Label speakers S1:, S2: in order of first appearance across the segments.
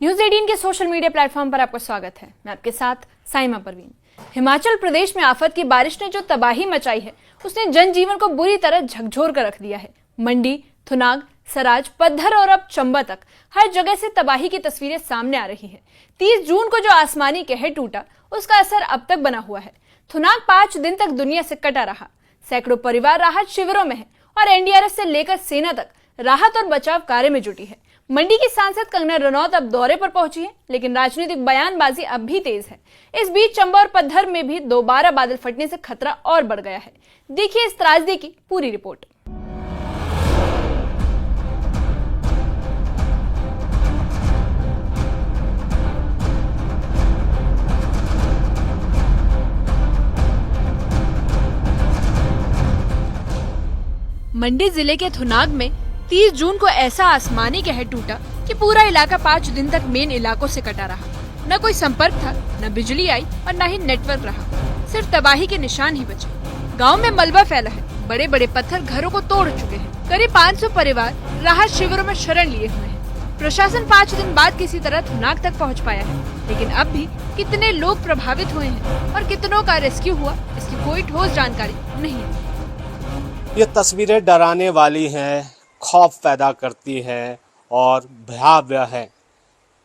S1: News 18 के social media platform पर आपका स्वागत है। मैं आपके साथ साइमा परवीन। हिमाचल प्रदेश में आफत की बारिश ने जो तबाही मचाई है, उसने जनजीवन को बुरी तरह झकझोर कर रख दिया है। मंडी, थुनाग, सराज, पद्धर और अब चंबा तक हर जगह से तबाही की तस्वीरें सामने आ रही हैं। 30 जून को जो आसमानी कहर टूटा, उसका असर अब तक बना हुआ है। थुनाग 5 दिन तक दुनिया से कटा रहा। सैकड़ों परिवार राहत शिविरों में है और एनडीआरएफ से लेकर सेना तक राहत और बचाव कार्य में जुटी है। मंडी की सांसद कंगना रनौत अब दौरे पर पहुंची है, लेकिन राजनीतिक बयानबाजी अब भी तेज है। इस बीच चंबा और पद्धर में भी दोबारा बादल फटने से खतरा और बढ़ गया है। देखिए इस त्रासदी की पूरी रिपोर्ट। मंडी जिले के थुनाग में 30 जून को ऐसा आसमानी कहर टूटा कि पूरा इलाका 5 दिन तक मेन इलाकों से कटा रहा। न कोई संपर्क था, न बिजली आई और न ही नेटवर्क रहा। सिर्फ तबाही के निशान ही बचे। गांव में मलबा फैला है, बड़े बड़े पत्थर घरों को तोड़ चुके हैं। करीब 500 परिवार राहत शिविरों में शरण लिए हुए हैं। प्रशासन 5 दिन बाद किसी तरह थुनाग तक पहुँच पाया है, लेकिन अब भी कितने लोग प्रभावित हुए हैं और कितनों का रेस्क्यू हुआ, इसकी कोई ठोस जानकारी नहीं है।
S2: ये तस्वीरें डराने वाली हैं, खौफ पैदा करती है और भयावह है।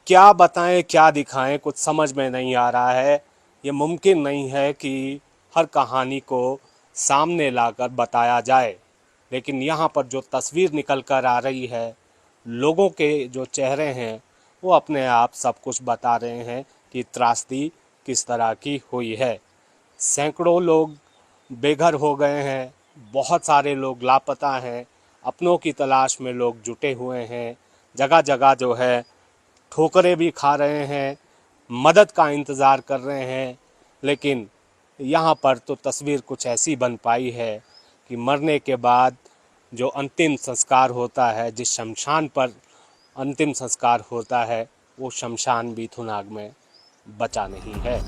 S2: क्या बताएं, क्या दिखाएं, कुछ समझ में नहीं आ रहा है। ये मुमकिन नहीं है कि हर कहानी को सामने लाकर बताया जाए, लेकिन यहाँ पर जो तस्वीर निकल कर आ रही है, लोगों के जो चेहरे हैं वो अपने आप सब कुछ बता रहे हैं कि त्रासदी किस तरह की हुई है। सैकड़ों लोग बेघर हो गए हैं, बहुत सारे लोग लापता हैं, अपनों की तलाश में लोग जुटे हुए हैं। जगह जगह जो है ठोकरें भी खा रहे हैं, मदद का इंतज़ार कर रहे हैं, लेकिन यहाँ पर तो तस्वीर कुछ ऐसी बन पाई है कि मरने के बाद जो अंतिम संस्कार होता है, जिस शमशान पर अंतिम संस्कार होता है, वो शमशान भी थुनाग में बचा नहीं है।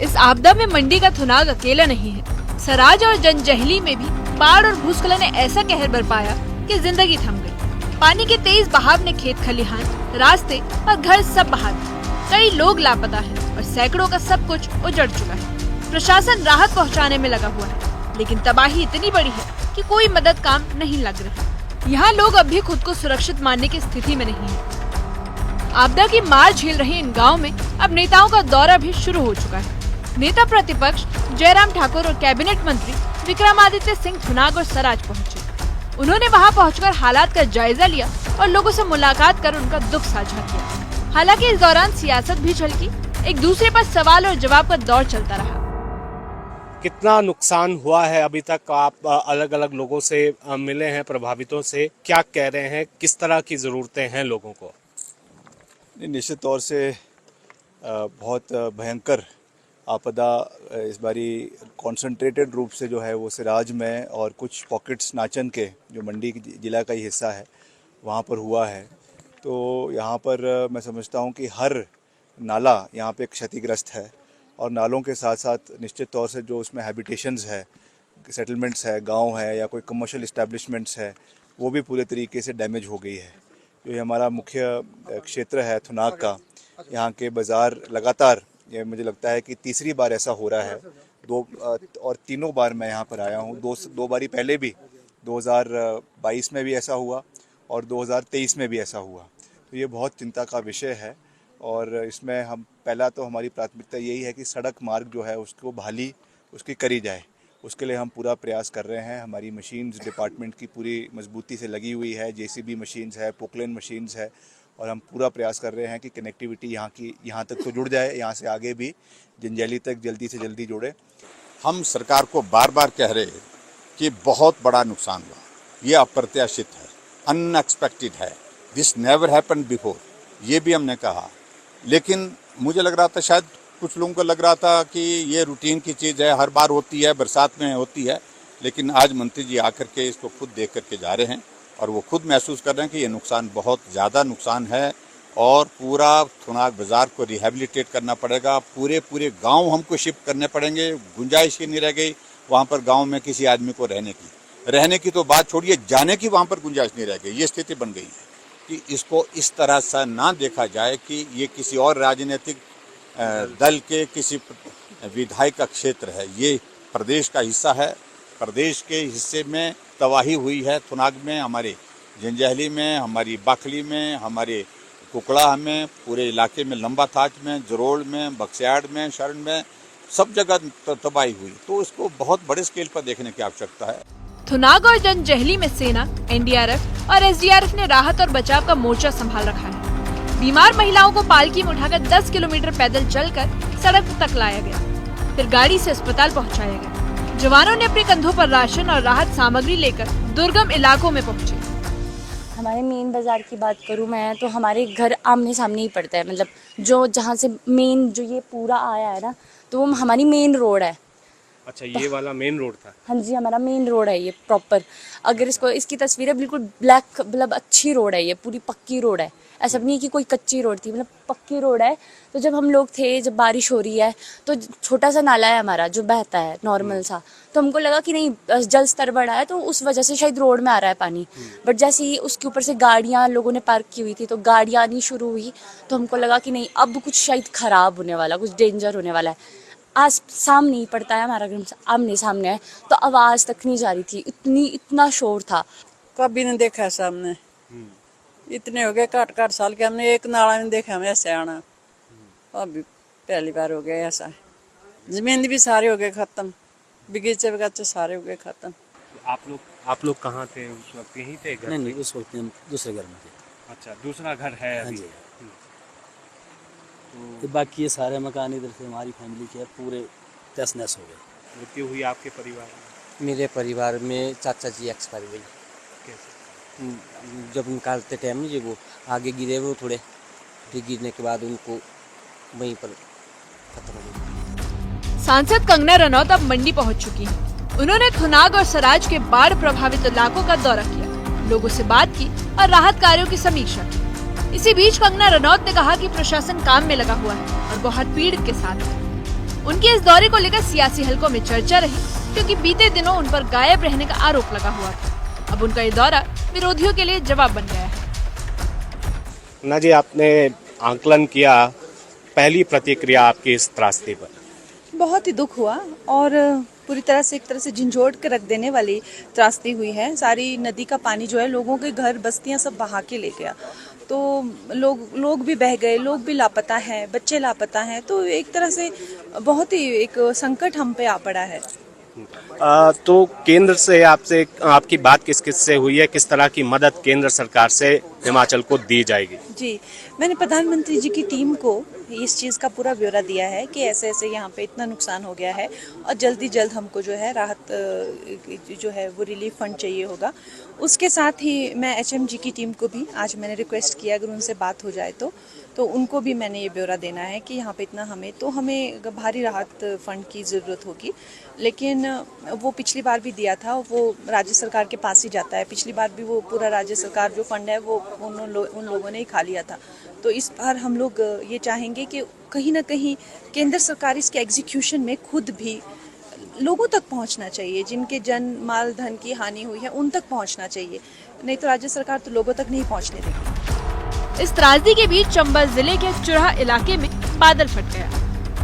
S1: इस आपदा में मंडी का थुनाग अकेला नहीं है। सराज और जंजैहली में भी बाढ़ और भूस्खलन ने ऐसा कहर बरपाया कि जिंदगी थम गई। पानी के तेज बहाव ने खेत खलिहान, रास्ते और घर सब बहा दिए। कई लोग लापता हैं और सैकड़ों का सब कुछ उजड़ चुका है। प्रशासन राहत पहुंचाने में लगा हुआ है, लेकिन तबाही इतनी बड़ी है कि कोई मदद काम नहीं लग रही। यहाँ लोग अब भी खुद को सुरक्षित मानने की स्थिति में नहीं है। आपदा की मार झेल रहे इन गाँव में अब नेताओं का दौरा भी शुरू हो चुका है। नेता प्रतिपक्ष जयराम ठाकुर और कैबिनेट मंत्री विक्रमादित्य सिंह थुनाग और सराज पहुंचे। उन्होंने वहां पहुंचकर हालात का जायजा लिया और लोगों से मुलाकात कर उनका दुख साझा किया। हालांकि इस दौरान सियासत भी झलकी, एक दूसरे पर सवाल और जवाब का दौर चलता रहा।
S2: कितना नुकसान हुआ है अभी तक? आप अलग अलग लोगों से मिले हैं, प्रभावितों से, क्या कह रहे हैं, किस तरह की जरूरतें हैं लोगों को?
S3: निश्चित तौर से बहुत भयंकर आपदा इस बारी कॉन्सेंट्रेटेड रूप से जो है वो सिराज में और कुछ पॉकेट्स नाचन के, जो मंडी जिला का ही हिस्सा है, वहाँ पर हुआ है। तो यहाँ पर मैं समझता हूँ कि हर नाला यहाँ पे क्षतिग्रस्त है और नालों के साथ साथ निश्चित तौर से जो उसमें हैबिटेशंस है, सेटलमेंट्स है, गांव है या कोई कमर्शियल इस्टेब्लिशमेंट्स है, वो भी पूरे तरीके से डैमेज हो गई है। जो ये हमारा मुख्य क्षेत्र है थुनाग का, यहाँ के बाज़ार लगातार, ये मुझे लगता है कि तीसरी बार ऐसा हो रहा है। 2 और 3 बार मैं यहाँ पर आया हूँ। दो बारी पहले भी 2022 में भी ऐसा हुआ और 2023 में भी ऐसा हुआ। तो ये बहुत चिंता का विषय है और इसमें हम पहला तो हमारी प्राथमिकता यही है कि सड़क मार्ग जो है उसको बहाली उसकी करी जाए। उसके लिए हम पूरा प्रयास कर रहे हैं। हमारी मशीन्स डिपार्टमेंट की पूरी मजबूती से लगी हुई है, जेसीबी मशीन्स है, पोकलेन मशीन्स है और हम पूरा प्रयास कर रहे हैं कि कनेक्टिविटी यहाँ तक तो जुड़ जाए, यहाँ से आगे भी जंजैहली तक जल्दी से जल्दी जुड़े।
S4: हम सरकार को बार बार कह रहे हैं कि बहुत बड़ा नुकसान हुआ, ये अप्रत्याशित है, अनएक्सपेक्टेड है, दिस नेवर हैपेंड बिफोर, ये भी हमने कहा। लेकिन मुझे लग रहा था, शायद कुछ लोगों को लग रहा था कि ये रूटीन की चीज़ है, हर बार होती है, बरसात में होती है, लेकिन आज मंत्री जी आकर के इसको खुद देख करके जा रहे हैं और वो खुद महसूस कर रहे हैं कि ये नुकसान बहुत ज़्यादा नुकसान है और पूरा थुनाग बाज़ार को रिहेबिलिटेट करना पड़ेगा। पूरे गांव हमको शिफ्ट करने पड़ेंगे। गुंजाइश ही नहीं रह गई वहाँ पर गांव में किसी आदमी को रहने की तो बात छोड़िए, जाने की वहाँ पर गुंजाइश नहीं रह गई। ये स्थिति बन गई है। कि इसको इस तरह से ना देखा जाए कि ये किसी और राजनीतिक दल के किसी विधायक का क्षेत्र है। ये प्रदेश का हिस्सा है। प्रदेश के हिस्से में तबाही हुई है। थुनाग में, हमारे जंजैहली में, हमारी बाखली में, हमारे कुकड़ा में, पूरे इलाके में, लंबा थाच में, जरोड़ में, बक्सियाड़ में, शरण में, सब जगह तबाही हुई। तो इसको बहुत बड़े स्केल पर देखने की आवश्यकता है।
S1: थुनाग और जंजैहली में सेना, एनडीआरएफ और एसडीआरएफ ने राहत और बचाव का मोर्चा संभाल रखा है। बीमार महिलाओं को पालकी में उठाकर 10 किलोमीटर पैदल चलकर सड़क तक लाया गया, फिर गाड़ी से अस्पताल पहुंचाया गया। जवानों ने अपने कंधों पर राशन और राहत सामग्री लेकर दुर्गम इलाकों में पहुंचे।
S5: हमारे मेन बाज़ार की बात करूँ मैं तो हमारे घर आमने सामने ही पड़ता है। मतलब जो जहाँ से मेन जो ये पूरा आया है ना, तो वो हमारी मेन रोड है।
S2: अच्छा, ये वाला मेन रोड था?
S5: हाँ जी, हमारा मेन रोड है ये प्रॉपर। अगर इसकी तस्वीर है, बिल्कुल ब्लैक, मतलब अच्छी रोड है, ये पूरी पक्की रोड है। ऐसा नहीं कि कोई कच्ची रोड थी, मतलब पक्की रोड है। तो जब हम लोग थे, जब बारिश हो रही है तो छोटा सा नाला है हमारा जो बहता है नॉर्मल सा, तो हमको लगा कि नहीं जल स्तर बढ़ा है तो उस वजह से शायद रोड में आ रहा है पानी। बट जैसे ही उसके ऊपर से गाड़ियाँ लोगों ने पार्क की हुई थी तो गाड़ियाँ आनी शुरू हुई, तो हमको लगा कि नहीं अब कुछ शायद ख़राब होने वाला, कुछ डेंजर होने वाला है। आज सामने ही पड़ता है हमारा घर, आमने सामने है, तो आवाज़ तक नहीं जा रही थी, इतना शोर था।
S6: कभी नहीं देखा है सामने। इतने हो गए 60 साल के, हमने एक नाला नहीं देखा हमें ऐसे आना। अभी पहली बार हो गया ऐसा। जमीन भी सारे हो गए खत्म, बगीचे बगीचे सारे हो गए खत्म।
S2: आप लोग कहाँ थे उस वक्त? यहीं थे घर?
S7: नहीं, उस वक्त हम दूसरे घर में थे।
S2: अच्छा, दूसरा घर है
S7: हाँ
S2: अभी?
S7: जी। तो बाकी ये सारे मकान इधर से हमारी फैमिली के पूरे तहस नहस हो गए।
S2: मृत्यु हुई आपके परिवार में?
S8: मेरे परिवार में चाचा जी एक्सपायर हुई।
S2: कैसे?
S8: जब निकालते टाइम जी वो आगे गिरे, वो थोड़े, फिर गिरने के बाद उनको वहीं पर खत्म हो गई।
S1: सांसद कंगना रनौत अब मंडी पहुंच चुकी हैं। उन्होंने थुनाग और सराज के बाढ़ प्रभावित इलाकों का दौरा किया, लोगों से बात की और राहत कार्यों की समीक्षा की। इसी बीच कंगना रनौत ने कहा कि प्रशासन काम में लगा हुआ है और बहुत पीड़ित के साथ है। उनके इस दौरे को लेकर सियासी हलकों में चर्चा रही, क्योंकि बीते दिनों उन पर गायब रहने का आरोप लगा हुआ था। अब उनका ये दौरा विरोधियों के लिए जवाब बन गया है।
S2: ना जी, आपने आंकलन किया, पहली प्रतिक्रिया आपकी इस त्रासदी पर?
S9: बहुत ही दुख हुआ और पूरी तरह से एक तरह से झंझोड़ के रख देने वाली त्रासदी हुई है। सारी नदी का पानी जो है लोगों के घर बस्तियां सब बहा के ले गया, तो लोग भी बह गए, लोग भी लापता हैं, बच्चे लापता हैं। तो एक तरह से बहुत ही एक संकट हम पे आ पड़ा है।
S2: तो केंद्र से आपकी बात किस किस से हुई है? किस तरह की मदद केंद्र सरकार से हिमाचल को दी जाएगी?
S9: जी, मैंने प्रधानमंत्री जी की टीम को इस चीज़ का पूरा ब्यौरा दिया है कि ऐसे ऐसे यहाँ पे इतना नुकसान हो गया है और जल्दी जल्द हमको जो है राहत जो है वो रिलीफ फंड चाहिए होगा। उसके साथ ही मैं एचएमजी की टीम को भी आज मैंने रिक्वेस्ट किया, अगर उनसे बात हो जाए तो उनको भी मैंने ये ब्यौरा देना है कि यहाँ पे इतना हमें भारी राहत फंड की ज़रूरत होगी। लेकिन वो पिछली बार भी दिया था, वो राज्य सरकार के पास ही जाता है। पिछली बार भी वो पूरा राज्य सरकार जो फंड है वो उन लोगों ने ही खा लिया था। तो इस बार हम लोग ये चाहेंगे कि कहीं ना कहीं केंद्र सरकार इसके एग्जीक्यूशन में खुद भी लोगों तक पहुंचना चाहिए। जिनके जन माल धन की हानि हुई है उन तक पहुंचना चाहिए, नहीं तो राज्य सरकार तो लोगों तक नहीं पहुंचने देगी।
S1: इस त्रासदी के बीच चंबा जिले के चुराह इलाके में बादल फट गया।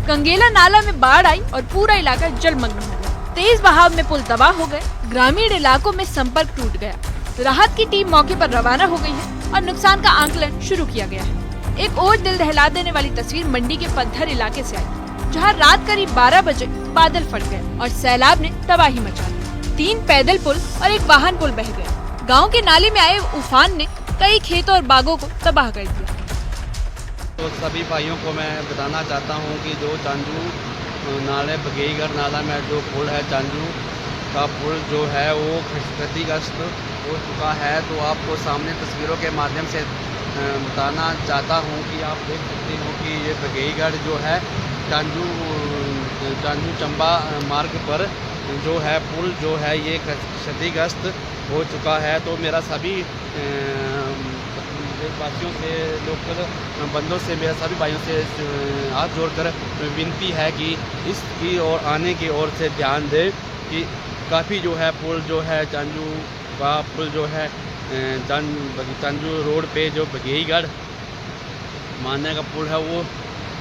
S1: कंगेला नाला में बाढ़ आई और पूरा इलाका जलमग्न हो गया। तेज बहाव में पुल तबाह हो गए, ग्रामीण इलाकों में संपर्क टूट गया। राहत की टीम मौके पर रवाना हो गई है और नुकसान का आंकलन शुरू किया गया है। एक और दिल दहला देने वाली तस्वीर मंडी के पत्थर इलाके से आई, जहां रात करीब 12 बजे बादल फट गए और सैलाब ने तबाही मचा दी। 3 पैदल पुल और एक वाहन पुल बह गए। गांव के नाले में आए उफान ने कई खेतों और बागों को तबाह कर दिया।
S10: तो सभी भाइयों को मैं बताना चाहता हूं कि जो चांजू नाले बघेईगढ़ नाला में जो पुल है, चांजू का पुल जो है वो क्षतिग्रस्त हो चुका है। तो आपको सामने तस्वीरों के माध्यम से बताना चाहता हूं कि आप देख सकते हो कि ये बघेईगढ़ जो है चांजू चंबा मार्ग पर जो है पुल जो है ये क्षतिग्रस्त हो चुका है। तो मेरा सभी देशवासियों से, लोकल बंदों से, मेरा सभी भाइयों से हाथ जोड़कर विनती है कि इसकी ओर आने की ओर से ध्यान दें कि काफ़ी जो है पुल जो है चांजू का पुल जो है चांजू रोड पे जो बघेईगढ़ मान्य का पुल है वो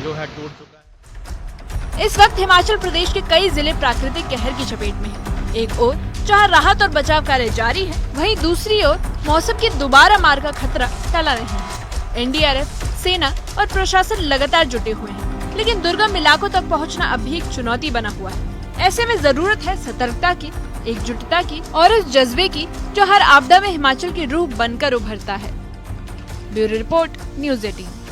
S10: जो है टूट चुका है।
S1: इस वक्त हिमाचल प्रदेश के कई जिले प्राकृतिक कहर की चपेट में हैं। एक ओर जहां राहत और बचाव कार्य जारी है, वहीं दूसरी ओर मौसम की दोबारा मार का खतरा टला नहीं है। एनडीआरएफ, सेना और प्रशासन लगातार जुटे हुए हैं, लेकिन दुर्गम इलाकों तक पहुंचना अब भी एक चुनौती बना हुआ है। ऐसे में जरूरत है सतर्कता की, एकजुटता की और उस जज्बे की जो हर आपदा में हिमाचल की रूह बनकर उभरता है। Bureau report, news 18।